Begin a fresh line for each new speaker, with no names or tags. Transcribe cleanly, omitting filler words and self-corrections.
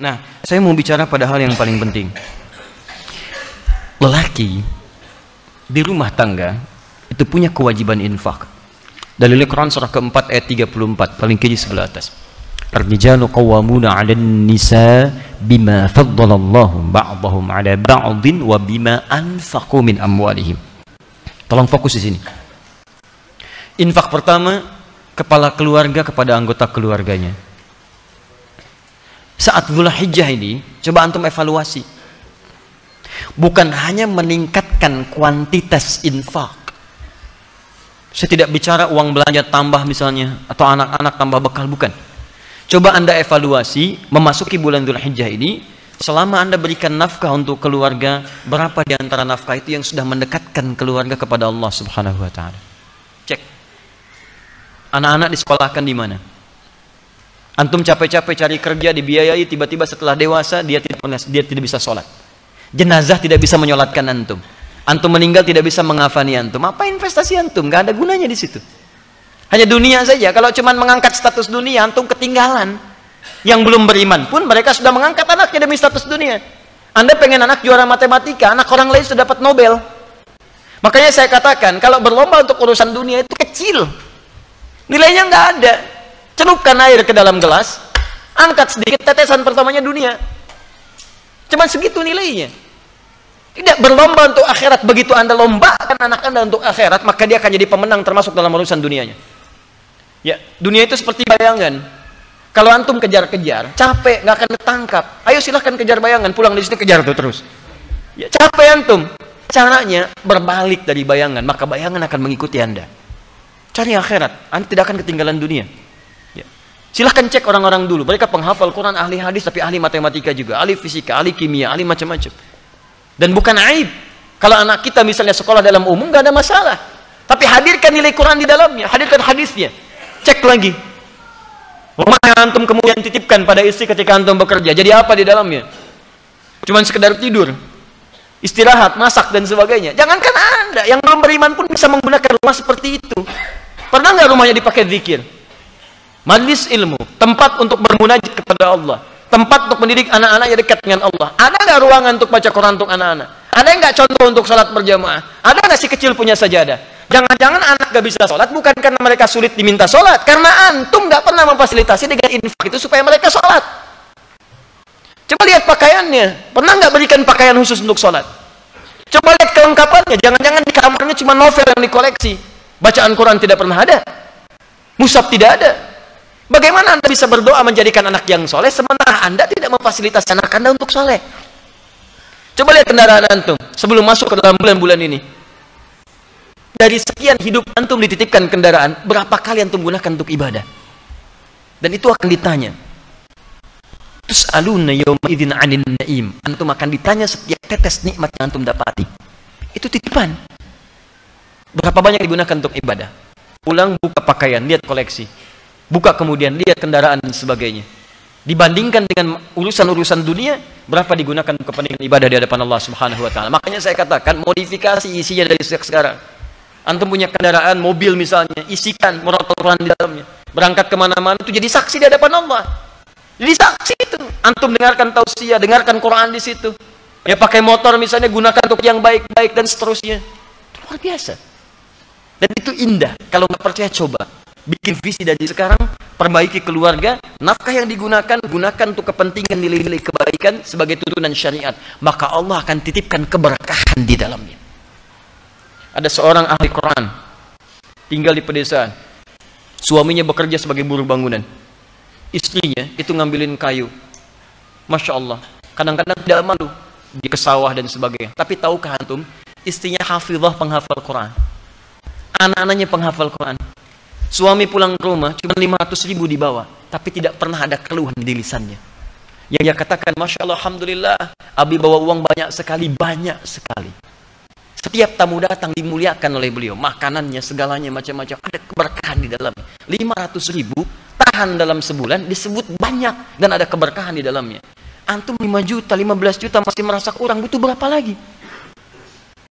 Nah, saya mau bicara pada hal yang paling penting. Lelaki di rumah tangga itu punya kewajiban infak. Dalil Quran surah keempat ayat 34, paling kiri sebelah atas. Ar-rijalu qawwamuna 'alan nisa bima faddalallahu ba'dahum 'ala ba'din wa bima anfaqu min amwalihim. Tolong fokus di sini. Infak pertama, kepala keluarga kepada anggota keluarganya. Saat Dzulhijjah ini, coba antum evaluasi. Bukan hanya meningkatkan kuantitas infak. Saya tidak bicara uang belanja tambah misalnya, atau anak-anak tambah bekal, bukan. Coba Anda evaluasi, memasuki bulan Dzulhijjah ini, selama Anda berikan nafkah untuk keluarga, berapa di antara nafkah itu yang sudah mendekatkan keluarga kepada Allah Subhanahu wa Ta'ala? Cek. Anak-anak disekolahkan di mana? Antum capek-capek cari kerja, dibiayai, tiba-tiba setelah dewasa dia tidak bisa sholat. Jenazah tidak bisa menyolatkan antum. Antum meninggal tidak bisa mengafani antum. Apa investasi antum? Gak ada gunanya di situ. Hanya dunia saja. Kalau cuma mengangkat status dunia, antum ketinggalan. Yang belum beriman pun mereka sudah mengangkat anaknya demi status dunia. Anda pengen anak juara matematika, anak orang lain sudah dapat Nobel. Makanya saya katakan, kalau berlomba untuk urusan dunia itu kecil. Nilainya nggak ada. Celupkan air ke dalam gelas, angkat sedikit, tetesan pertamanya dunia. Cuman segitu nilainya. Tidak berlomba untuk akhirat. Begitu Anda lombakan anak Anda untuk akhirat, maka dia akan jadi pemenang termasuk dalam urusan dunianya. Ya, dunia itu seperti bayangan. Kalau antum kejar-kejar, capek, nggak akan ketangkap. Ayo silahkan kejar bayangan, pulang di sini kejar tuh terus. Ya, capek antum. Caranya berbalik dari bayangan, maka bayangan akan mengikuti Anda. Cari akhirat, Anda tidak akan ketinggalan dunia. Silahkan cek orang-orang dulu, mereka penghafal Quran, ahli hadis, tapi ahli matematika juga, ahli fisika, ahli kimia, ahli macam-macam. Dan bukan aib kalau anak kita misalnya sekolah dalam umum, nggak ada masalah. Tapi hadirkan nilai Quran di dalamnya, hadirkan hadisnya. Cek lagi. Rumah yang antum kemudian titipkan pada istri ketika antum bekerja, jadi apa di dalamnya? Cuman sekedar tidur, istirahat, masak dan sebagainya. Jangankan Anda, yang belum beriman pun bisa menggunakan rumah seperti itu. Pernah nggak rumahnya dipakai zikir? Majlis ilmu, tempat untuk bermunajat kepada Allah, tempat untuk mendidik anak-anak yang dekat dengan Allah. Ada nggak ruangan untuk baca Quran untuk anak-anak? Ada nggak contoh untuk sholat berjamaah? Ada nggak si kecil punya sajadah? Jangan-jangan anak nggak bisa sholat bukan karena mereka sulit diminta sholat, karena antum nggak pernah memfasilitasi dengan infak itu supaya mereka sholat. Coba lihat pakaiannya, pernah nggak berikan pakaian khusus untuk sholat? Coba lihat kelengkapannya, jangan-jangan di kamarnya cuma novel yang dikoleksi, bacaan Quran tidak pernah ada, mushaf tidak ada. Bagaimana Anda bisa berdoa menjadikan anak yang soleh sementara Anda tidak memfasilitasi anak Anda untuk soleh? Coba lihat kendaraan antum sebelum masuk ke dalam bulan-bulan ini. Dari sekian hidup antum dititipkan kendaraan, berapa kali antum gunakan untuk ibadah? Dan itu akan ditanya. Tus'aluna yawma idzin 'anil na'im. Antum akan ditanya setiap tetes nikmat yang antum dapati. Itu titipan. Berapa banyak digunakan untuk ibadah? Pulang buka pakaian, lihat koleksi. Buka kemudian lihat kendaraan dan sebagainya. Dibandingkan dengan urusan-urusan dunia, berapa digunakan untuk kepentingan ibadah di hadapan Allah Subhanahu wa Ta'ala. Makanya saya katakan modifikasi isinya dari sejak sekarang. Antum punya kendaraan, mobil misalnya, isikan murotal Quran di dalamnya. Berangkat kemana-mana itu jadi saksi di hadapan Allah. Jadi saksi itu. Antum dengarkan tausiah, dengarkan Quran di situ. Ya pakai motor misalnya, gunakan untuk yang baik-baik dan seterusnya. Itu luar biasa. Dan itu indah. Kalau nggak percaya coba. Bikin visi dari sekarang, perbaiki keluarga, nafkah yang digunakan, gunakan untuk kepentingan nilai-nilai kebaikan sebagai tuntunan syariat. Maka Allah akan titipkan keberkahan di dalamnya. Ada seorang ahli Quran, tinggal di pedesaan. Suaminya bekerja sebagai buruh bangunan. Istrinya itu ngambilin kayu. Masya Allah, kadang-kadang tidak malu. Di sawah dan sebagainya. Tapi tahukah antum, istrinya hafizah penghafal Quran. Anak-anaknya penghafal Quran. Suami pulang ke rumah cuma 500.000 dibawa, tapi tidak pernah ada keluhan di lisannya. Yang dia katakan, Masya Allah, Alhamdulillah, Abi bawa uang banyak sekali. Setiap tamu datang dimuliakan oleh beliau, makanannya, segalanya, macam-macam, ada keberkahan di dalamnya. 500.000 tahan dalam sebulan disebut banyak dan ada keberkahan di dalamnya. Antum 5 juta, 15 juta masih merasa kurang, butuh berapa lagi?